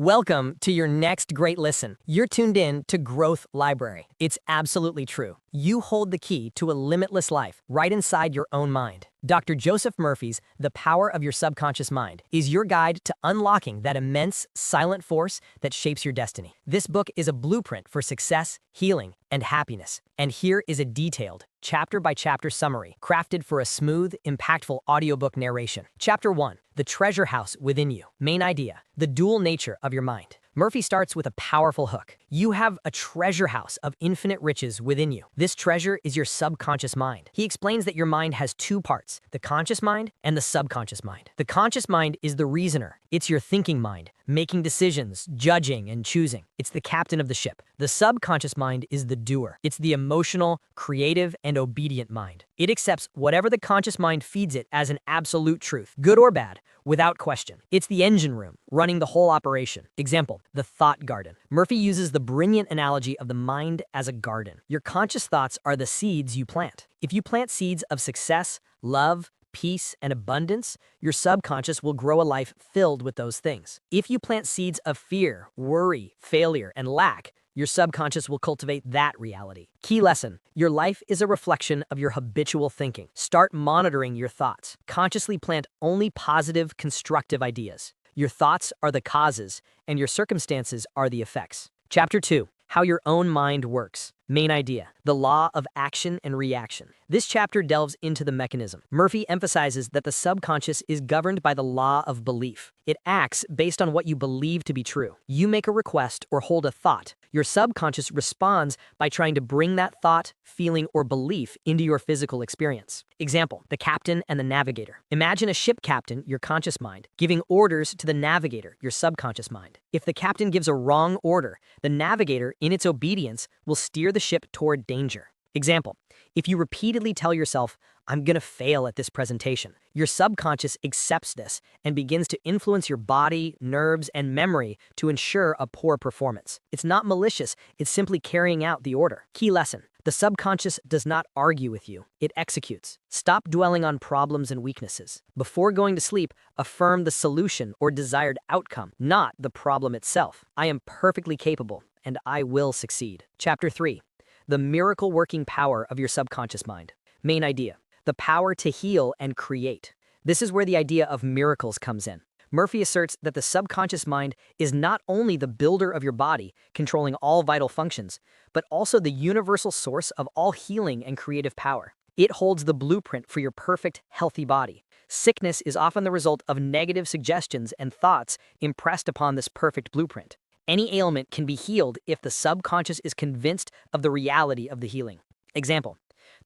Welcome to your next great listen. You're tuned in to Growth Library. It's absolutely true. You hold the key to a limitless life right inside your own mind. Dr. Joseph Murphy's The Power of Your Subconscious Mind is your guide to unlocking that immense, silent force that shapes your destiny. This book is a blueprint for success, healing, and happiness. And here is a detailed, chapter-by-chapter summary crafted for a smooth, impactful audiobook narration. Chapter 1. The Treasure House Within You. Main idea: the dual nature of your mind. Murphy starts with a powerful hook. You have a treasure house of infinite riches within you. This treasure is your subconscious mind. He explains that your mind has two parts, the conscious mind and the subconscious mind. The conscious mind is the reasoner. It's your thinking mind, making decisions, judging, and choosing. It's the captain of the ship. The subconscious mind is the doer. It's the emotional, creative, and obedient mind. It accepts whatever the conscious mind feeds it as an absolute truth, good or bad, without question. It's the engine room, running the whole operation. Example: the thought garden. Murphy uses the brilliant analogy of the mind as a garden. Your conscious thoughts are the seeds you plant. If you plant seeds of success, love, peace, and abundance, your subconscious will grow a life filled with those things. If you plant seeds of fear, worry, failure, and lack, your subconscious will cultivate that reality. Key lesson: your life is a reflection of your habitual thinking. Start monitoring your thoughts. Consciously plant only positive, constructive ideas. Your thoughts are the causes, and your circumstances are the effects. Chapter 2. How your own mind works. Main idea: the law of action and reaction. This chapter delves into the mechanism. Murphy emphasizes that the subconscious is governed by the law of belief. It acts based on what you believe to be true. You make a request or hold a thought. Your subconscious responds by trying to bring that thought, feeling, or belief into your physical experience. Example: the captain and the navigator. Imagine a ship captain, your conscious mind, giving orders to the navigator, your subconscious mind. If the captain gives a wrong order, the navigator, in its obedience, will steer the ship toward danger. Example: if you repeatedly tell yourself, "I'm gonna fail at this presentation," your subconscious accepts this and begins to influence your body, nerves, and memory to ensure a poor performance. It's not malicious, it's simply carrying out the order. Key lesson: the subconscious does not argue with you, it executes. Stop dwelling on problems and weaknesses. Before going to sleep, affirm the solution or desired outcome, not the problem itself. I am perfectly capable, and I will succeed. Chapter 3. The miracle-working power of your subconscious mind. Main idea: the power to heal and create. This is where the idea of miracles comes in. Murphy asserts that the subconscious mind is not only the builder of your body, controlling all vital functions, but also the universal source of all healing and creative power. It holds the blueprint for your perfect, healthy body. Sickness is often the result of negative suggestions and thoughts impressed upon this perfect blueprint. Any ailment can be healed if the subconscious is convinced of the reality of the healing. Example: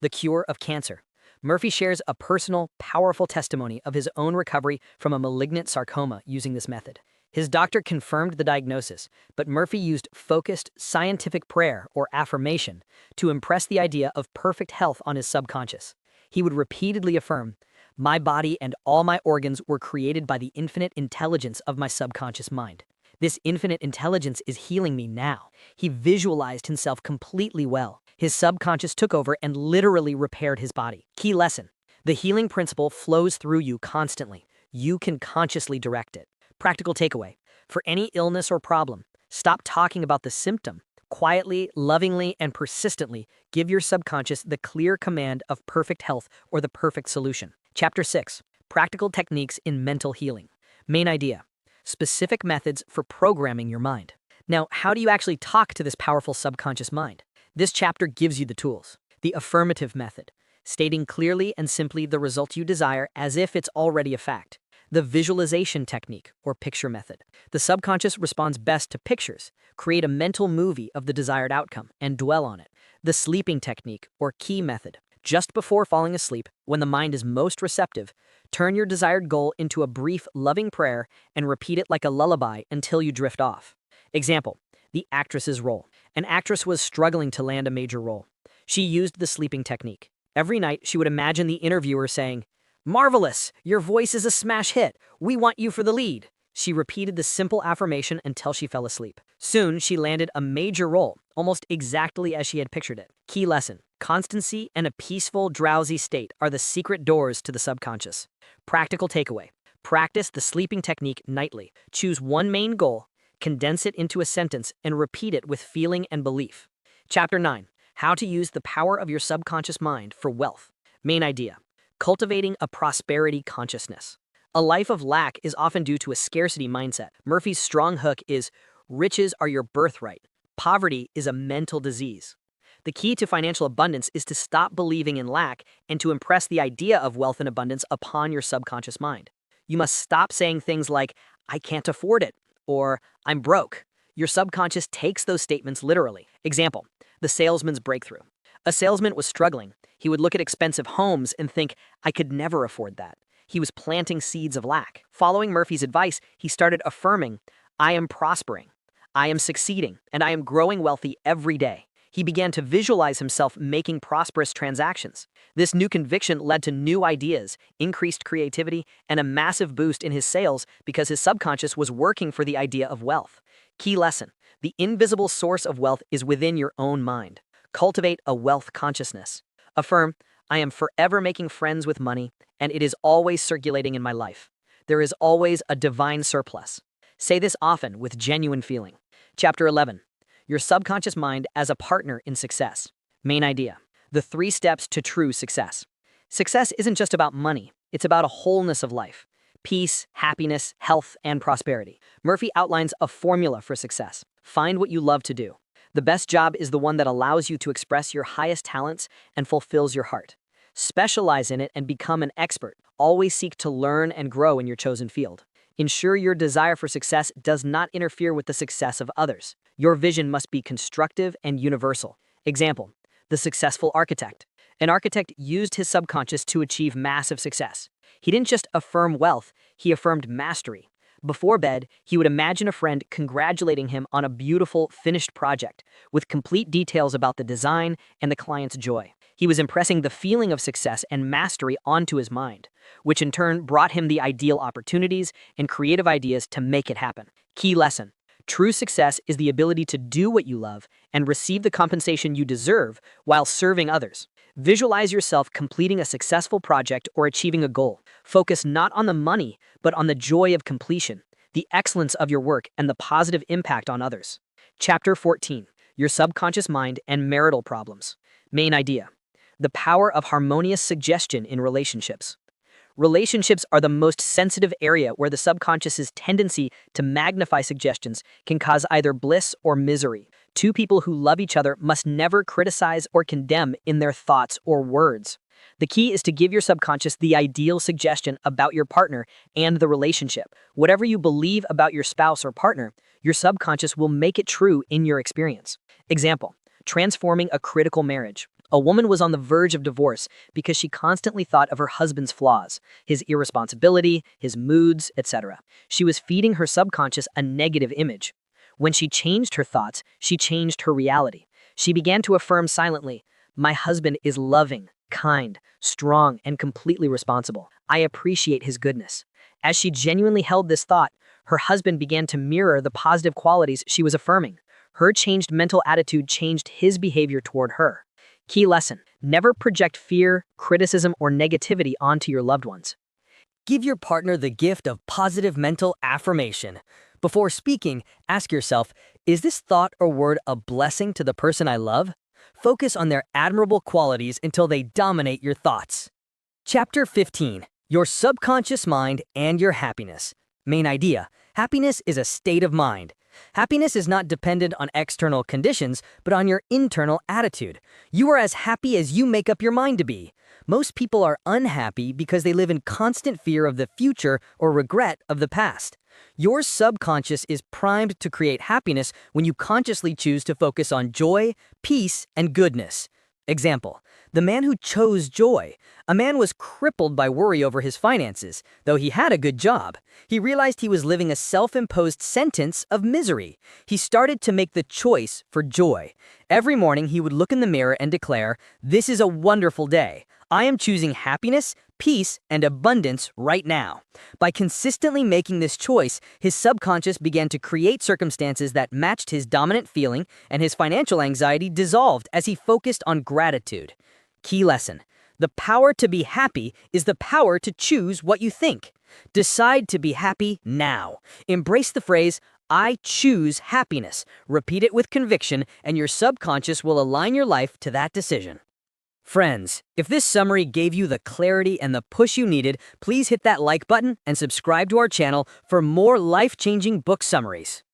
the cure of cancer. Murphy shares a personal, powerful testimony of his own recovery from a malignant sarcoma using this method. His doctor confirmed the diagnosis, but Murphy used focused, scientific prayer or affirmation to impress the idea of perfect health on his subconscious. He would repeatedly affirm, "My body and all my organs were created by the infinite intelligence of my subconscious mind. This infinite intelligence is healing me now." He visualized himself completely well. His subconscious took over and literally repaired his body. Key lesson: the healing principle flows through you constantly. You can consciously direct it. Practical takeaway: for any illness or problem, stop talking about the symptom. Quietly, lovingly, and persistently give your subconscious the clear command of perfect health or the perfect solution. Chapter 6. Practical techniques in mental healing. Main idea: specific methods for programming your mind. Now, how do you actually talk to this powerful subconscious mind? This chapter gives you the tools. The affirmative method, stating clearly and simply the result you desire as if it's already a fact. The visualization technique, or picture method. The subconscious responds best to pictures. Create a mental movie of the desired outcome and dwell on it. The sleeping technique, or key method. Just before falling asleep, when the mind is most receptive, turn your desired goal into a brief, loving prayer and repeat it like a lullaby until you drift off. Example: the actress's role. An actress was struggling to land a major role. She used the sleeping technique. Every night, she would imagine the interviewer saying, "Marvelous! Your voice is a smash hit. We want you for the lead." She repeated the simple affirmation until she fell asleep. Soon, she landed a major role, almost exactly as she had pictured it. Key lesson: constancy and a peaceful, drowsy state are the secret doors to the subconscious. Practical takeaway: practice the sleeping technique nightly. Choose one main goal, condense it into a sentence, and repeat it with feeling and belief. Chapter 9. How to use the power of your subconscious mind for wealth. Main idea. Cultivating a prosperity consciousness. A life of lack is often due to a scarcity mindset. Murphy's strong hook is, riches are your birthright. Poverty is a mental disease. The key to financial abundance is to stop believing in lack and to impress the idea of wealth and abundance upon your subconscious mind. You must stop saying things like, I can't afford it, or I'm broke. Your subconscious takes those statements literally. Example, the salesman's breakthrough. A salesman was struggling. He would look at expensive homes and think, I could never afford that. He was planting seeds of lack. Following Murphy's advice, he started affirming, I am prospering, I am succeeding, and I am growing wealthy every day. He began to visualize himself making prosperous transactions. This new conviction led to new ideas, increased creativity, and a massive boost in his sales because his subconscious was working for the idea of wealth. Key lesson: the invisible source of wealth is within your own mind. Cultivate a wealth consciousness. Affirm, I am forever making friends with money, and it is always circulating in my life. There is always a divine surplus. Say this often with genuine feeling. Chapter 11. Your subconscious mind as a partner in success. Main idea. The 3 steps to true success. Success isn't just about money. It's about a wholeness of life. Peace, happiness, health, and prosperity. Murphy outlines a formula for success. Find what you love to do. The best job is the one that allows you to express your highest talents and fulfills your heart. Specialize in it and become an expert. Always seek to learn and grow in your chosen field. Ensure your desire for success does not interfere with the success of others. Your vision must be constructive and universal. Example, the successful architect. An architect used his subconscious to achieve massive success. He didn't just affirm wealth, he affirmed mastery. Before bed, he would imagine a friend congratulating him on a beautiful, finished project, with complete details about the design and the client's joy. He was impressing the feeling of success and mastery onto his mind, which in turn brought him the ideal opportunities and creative ideas to make it happen. Key lesson: true success is the ability to do what you love and receive the compensation you deserve while serving others. Visualize yourself completing a successful project or achieving a goal. Focus not on the money, but on the joy of completion, the excellence of your work, and the positive impact on others. Chapter 14. Your subconscious mind and marital problems. Main idea. The power of harmonious suggestion in relationships. Relationships are the most sensitive area where the subconscious's tendency to magnify suggestions can cause either bliss or misery. 2 people who love each other must never criticize or condemn in their thoughts or words. The key is to give your subconscious the ideal suggestion about your partner and the relationship. Whatever you believe about your spouse or partner, your subconscious will make it true in your experience. Example, transforming a critical marriage. A woman was on the verge of divorce because she constantly thought of her husband's flaws, his irresponsibility, his moods, etc. She was feeding her subconscious a negative image. When she changed her thoughts, she changed her reality. She began to affirm silently, my husband is loving, kind, strong, and completely responsible. I appreciate his goodness. As she genuinely held this thought, her husband began to mirror the positive qualities she was affirming. Her changed mental attitude changed his behavior toward her. Key lesson: never project fear, criticism, or negativity onto your loved ones. Give your partner the gift of positive mental affirmation. Before speaking, ask yourself, is this thought or word a blessing to the person I love? Focus on their admirable qualities until they dominate your thoughts. Chapter 15. Your subconscious mind and your happiness. Main idea: happiness is a state of mind. Happiness is not dependent on external conditions, but on your internal attitude. You are as happy as you make up your mind to be. Most people are unhappy because they live in constant fear of the future or regret of the past. Your subconscious is primed to create happiness when you consciously choose to focus on joy, peace, and goodness. Example, the man who chose joy. A man was crippled by worry over his finances, though he had a good job. He realized he was living a self-imposed sentence of misery. He started to make the choice for joy. Every morning he would look in the mirror and declare, "This is a wonderful day. I am choosing happiness, peace, and abundance right now." By consistently making this choice, his subconscious began to create circumstances that matched his dominant feeling, and his financial anxiety dissolved as he focused on gratitude. Key lesson: the power to be happy is the power to choose what you think. Decide to be happy now. Embrace the phrase, I choose happiness. Repeat it with conviction, and your subconscious will align your life to that decision. Friends, if this summary gave you the clarity and the push you needed, please hit that like button and subscribe to our channel for more life-changing book summaries.